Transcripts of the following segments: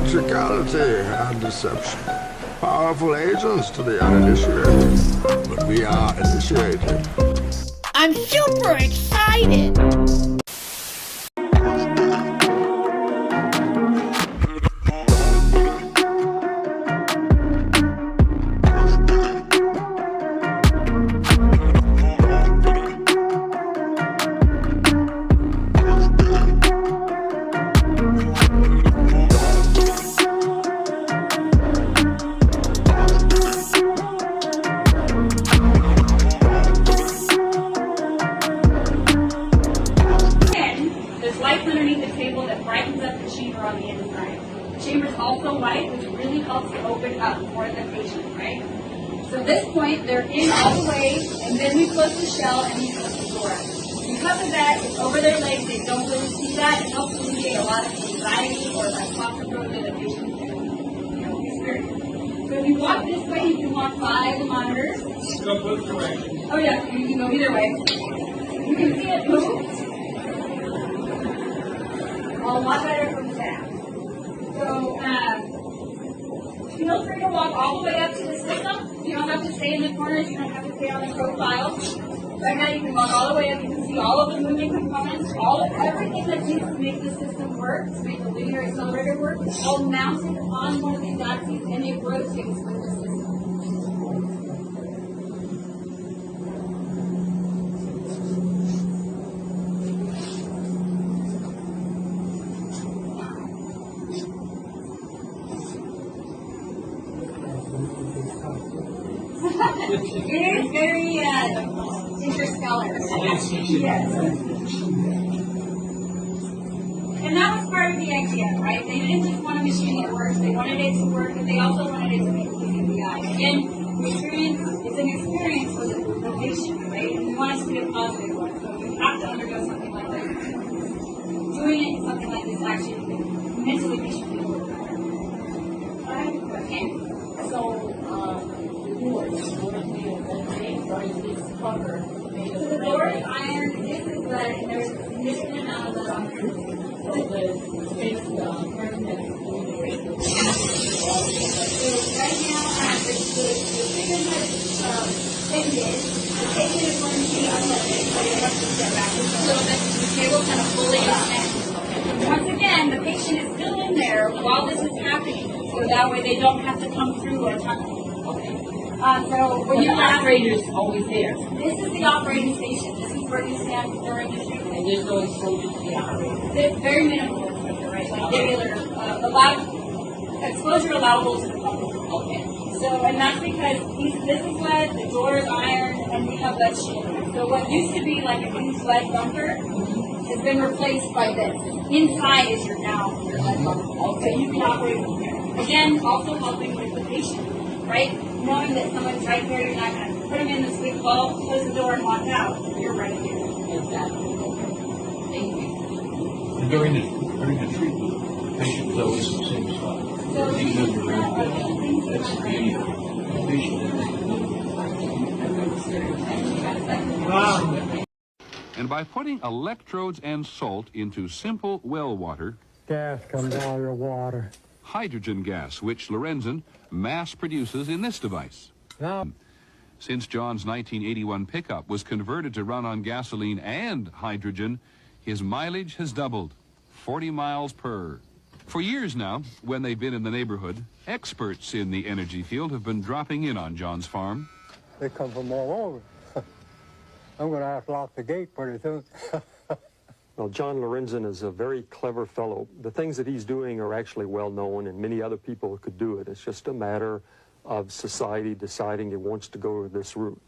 theatricality and deception. Powerful agents to the uninitiated. But we are initiated. I'm super excited! Underneath the table that brightens up the chamber on the inside. The chamber is also white, which really helps to open up for the patient, right? So at this point, they're in all the way, and then we close the shell and we close the door. Because of that, it's over their legs, they don't really see that. It helps alleviate a lot of anxiety or that claustrophobia that patients can experience. So if you walk this way, you can walk by the monitors. Go both directions. Oh yeah, you can go either way. You can see it move. A lot better from staff. So feel free to walk all the way up to the system. You don't have to stay in the corners. You don't have to stay on the profile. Right now you can walk all the way up. You can see all of the moving components, everything that needs to make the system work, to make the linear accelerator work, all mounted on one of these axes, and it rotates with the system. It is very interstellar. Yes. And that was part of the idea, right? They didn't just want a machine that works. They wanted it to work, and they also wanted it to be pleasing to the eye. Again, the experience is an experience for the patient, right? And we want it to be a positive one. So you have to undergo something like this. Doing it something like this actually mentally makes you feel better. I have a question. So, so the door is iron, this is lead, and there's a significant amount of lead on it. So right now, the bigger thing is going to be unlimited, so you have to step back just a little bit so the table kind of fully extends. Once again, the patient is still in there while this is happening, so that way they don't have to come through a tunnel. Okay. So when the operator is always there. This is the operating station. This is where you stand during the treatment. And there's no exposure to the operator. It's very minimal exposure, right? Like regular exposure allowable to the public. Okay. So, and that's because this is lead, the door is iron, and we have lead shielding. So what used to be like a huge lead bunker has been replaced by this. Inside is your lead bunker. Okay. So you can operate from there. Again, also helping with the patient. Right? Knowing that someone's right there, you're not going to put them in the sweet bulb, close the door, and walk out. You're right here. Exactly. Thank you. And during the treatment, the patient is always in the same spot. So He moves around. That's the beauty of the patient. Wow. And by putting electrodes and salt into simple well water, gas comes out of your water. hydrogen gas, which Lorenzen mass produces in this device. Now, Since John's 1981 pickup was converted to run on gasoline and hydrogen, his mileage has doubled, 40 miles per. For years now, when they've been in the neighborhood, experts in the energy field have been dropping in on John's farm. they come from all over. I'm going to have to lock the gate pretty soon. Well, John Lorenzen is a very clever fellow. The things that he's doing are actually well known, and many other people could do it. It's just a matter of society deciding it wants to go this route.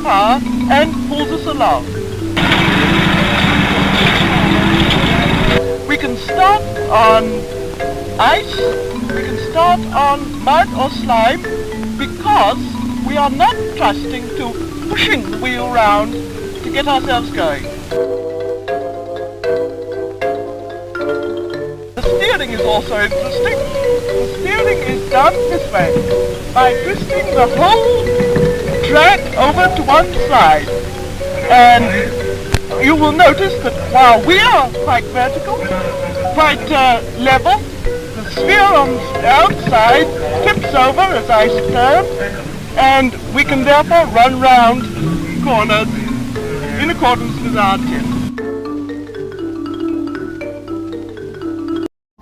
power and pulls us along. We can start on ice, we can start on mud or slime, because we are not trusting to pushing the wheel round to get ourselves going. The steering is also interesting. The steering is done this way, by twisting the whole track over to one side. And you will notice that while we are quite vertical, quite level, the sphere on the outside tips over as I turn, and we can therefore run round corners in accordance with our tip.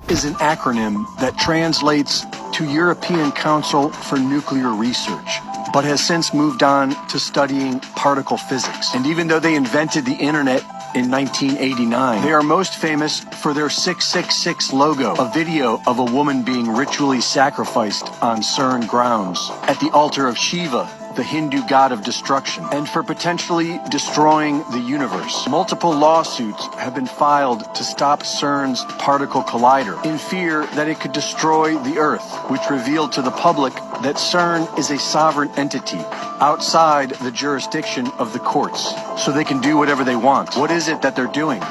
Is an acronym that translates to European Council for Nuclear Research, but has since moved on to studying particle physics. And even though they invented the internet in 1989, they are most famous for their 666 logo, a video of a woman being ritually sacrificed on CERN grounds at the altar of Shiva, the Hindu god of destruction, and for potentially destroying the universe. Multiple lawsuits have been filed to stop CERN's particle collider in fear that it could destroy the Earth, which revealed to the public that CERN is a sovereign entity outside the jurisdiction of the courts, so they can do whatever they want. What is it that they're doing?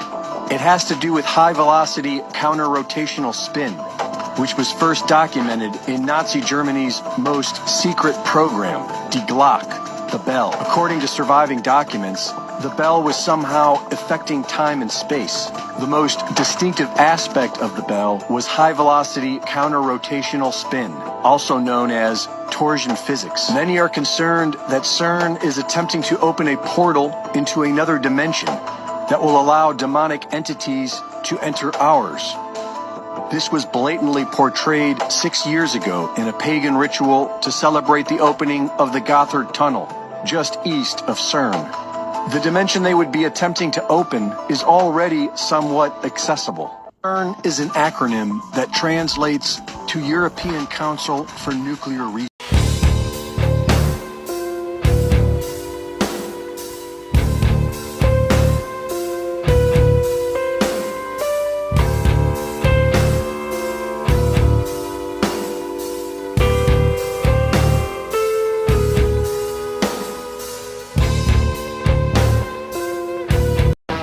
It has to do with high-velocity counter-rotational spin, which was first documented in Nazi Germany's most secret program, Die Glocke, the bell. According to surviving documents, the bell was somehow affecting time and space. The most distinctive aspect of the bell was high-velocity counter-rotational spin, also known as torsion physics. Many are concerned that CERN is attempting to open a portal into another dimension that will allow demonic entities to enter ours. This was blatantly portrayed 6 years ago in a pagan ritual to celebrate the opening of the Gotthard Tunnel, just east of CERN. The dimension they would be attempting to open is already somewhat accessible. CERN is an acronym that translates to European Council for Nuclear Research.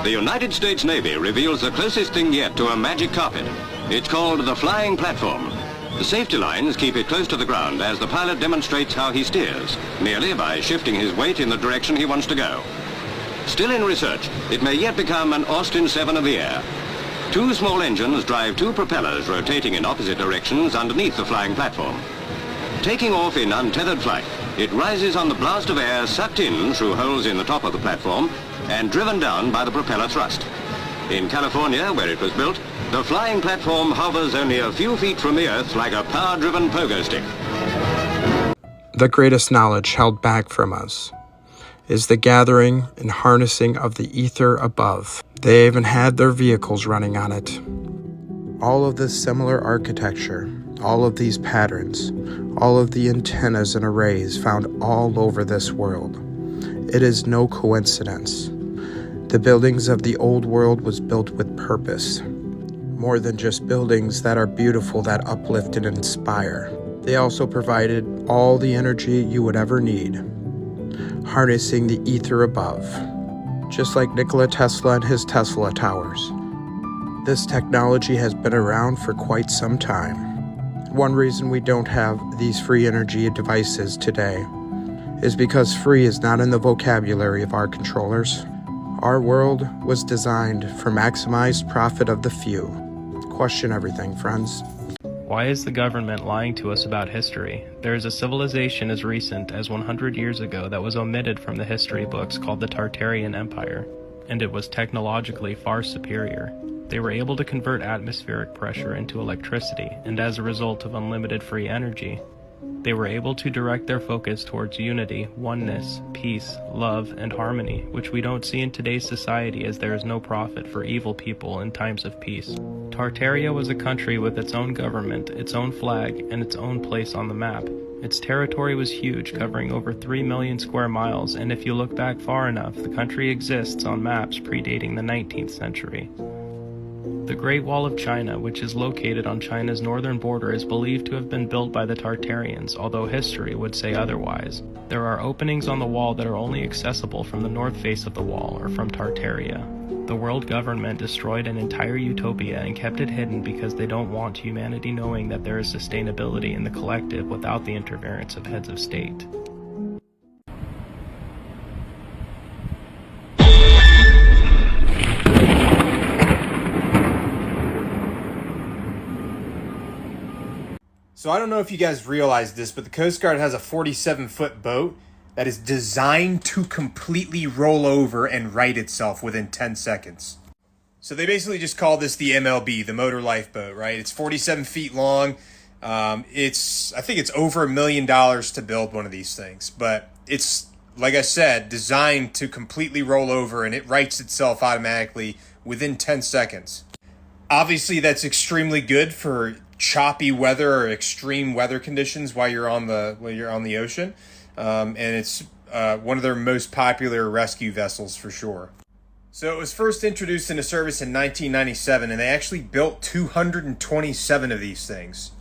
The United States Navy reveals the closest thing yet to a magic carpet. It's called the flying platform. The safety lines keep it close to the ground as the pilot demonstrates how he steers, merely by shifting his weight in the direction he wants to go. Still in research, it may yet become an Austin 7 of the air. Two small engines drive two propellers rotating in opposite directions underneath the flying platform. Taking off in untethered flight, it rises on the blast of air sucked in through holes in the top of the platform and driven down by the propeller thrust. In California, where it was built, the flying platform hovers only a few feet from the Earth like a power-driven pogo stick. The greatest knowledge held back from us is the gathering and harnessing of the ether above. They even had their vehicles running on it. All of this similar architecture, all of these patterns, all of the antennas and arrays found all over this world. It is no coincidence. The buildings of the old world was built with purpose. More than just buildings that are beautiful, that uplift and inspire. They also provided all the energy you would ever need, harnessing the ether above, just like Nikola Tesla and his Tesla towers. This technology has been around for quite some time. One reason we don't have these free energy devices today is because free is not in the vocabulary of our controllers. Our world was designed for maximized profit of the few. Question everything, friends. Why is the government lying to us about history? There is a civilization as recent as 100 years ago that was omitted from the history books called the Tartarian Empire, and it was technologically far superior. They were able to convert atmospheric pressure into electricity, and as a result of unlimited free energy, they were able to direct their focus towards unity, oneness, peace, love, and harmony, which we don't see in today's society as there is no profit for evil people in times of peace. Tartaria was a country with its own government, its own flag, and its own place on the map, Its territory was huge, covering over 3 million square miles, and if you look back far enough, the country exists on maps predating the 19th century. The Great Wall of China, which is located on China's northern border, is believed to have been built by the Tartarians, although history would say otherwise. There are openings on the wall that are only accessible from the north face of the wall, or from Tartaria. The world government destroyed an entire utopia and kept it hidden because they don't want humanity knowing that there is sustainability in the collective without the interference of heads of state. So I don't know if you guys realize this, but the Coast Guard has a 47-foot boat that is designed to completely roll over and right itself within 10 seconds. So they basically just call this the MLB, the motor lifeboat, right? It's 47 feet long. I think it's over $1 million to build one of these things, but it's, like I said, designed to completely roll over and it rights itself automatically within 10 seconds. Obviously, that's extremely good for choppy weather or extreme weather conditions while you're on the ocean. And it's one of their most popular rescue vessels for sure. So it was first introduced into service in 1997, and they actually built 227 of these things.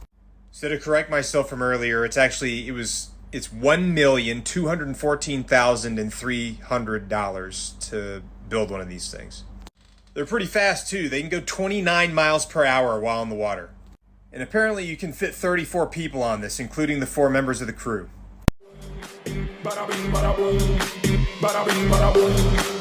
So to correct myself from earlier, it's $1,214,300 to build one of these things. They're pretty fast too. They can go 29 miles per hour while in the water. And apparently you can fit 34 people on this, including the 4 members of the crew. Bada bing, bada boom. Bada bing, bada boom.